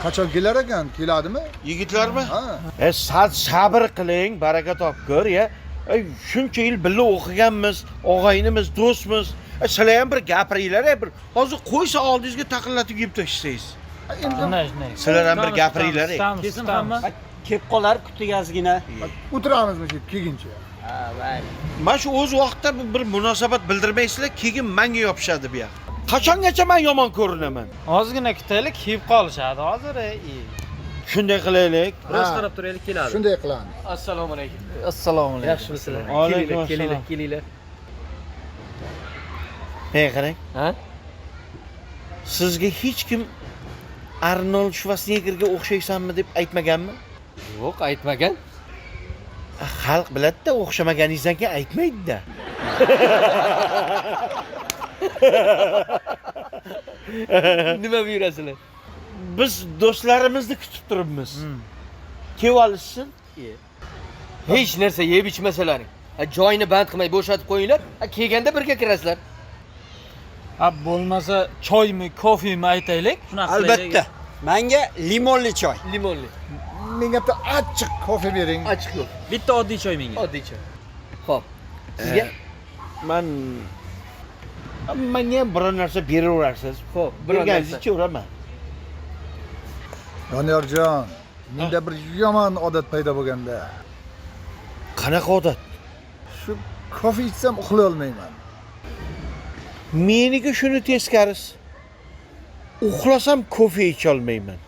Qachon kelar ekan? Keladimi? Yigitlarmi? Ha. Sabr qiling, baraka topgur, ya. Shuncha yil birga o'qiganmiz, og'aynimiz, do'stmiz. Sizlar ham bir gapiringlar, bir hozir qo'ysa oldingizga taqillatib yeb tashlaysiz. Endi Sizlar ham bir gapiringlar. Kesin hamma. Kelib qolar kutigazgina. o'tiramizmi shu kelguncha? Ha, vay. Mana shu o'z vaqtida bir munosabat bildirmaysizlar, keyin menga yopishadi bu yoq. Qachongacha men yomon ko'rinaman? Ozgina kutaylik, kiyib qolishadi hozir. Shunday qilaylik. Biroz qarab turaylik, keladi. Shunday qilamiz. Assalomu alaykum. Assalomu alaykum. Yaxshimisizlar? Alaykum assalom. Kelinglar. Qarang. Ha? Sizga hech kim Arnold Schwarzeneggerga o'xshaysanmi deb aytmaganmi? Yo'q, aytmagan. Xalq biladi-da, o'xshamaganingizdan keyin aytmaydi-da. Nima buyurasizlar? Biz do'stlarimizni kutib turibmiz. Kelib olishsin. Hech narsa yeb ichmasalaring. Joyini band qilmay bo'shatib qo'yinglar. Kelganda birga kirasizlar. Ha, bo'lmasa choymi, kofemi aytaylik. Shunaqa Albatta. Menga limonli choy. Limonli. Menga bitta achchiq kofe bering. Achchiq yo'q. Bitta oddiy choy menga. Oddiy choy. Xo'p. Sizga Menga ham biror narsa beraverasiz. xo'p, biror narsa. Berganingizcha uraman. Doniyorjon, menda bir yomon odat paydo bo'lganda. Qanaqa odat? Shu kofe ichsam uxlay olmayman. Meniga shuni teskarisi. Uxlasam kofe icha olmayman.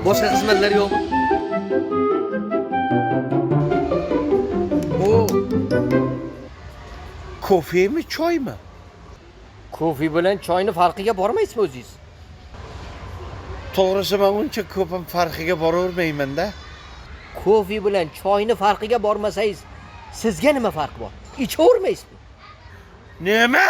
Boshqa xizmatlar yo'qmi? Kofemi, choymi? Kofe bilan choyni farqiga bormaysizmi o'zingiz? To'g'risi men uncha ko'p ham farqiga boravermayman-da. Kofe bilan choyni farqiga bormasangiz, sizga nima farqi bor? Ichavermaysizmi? Nima?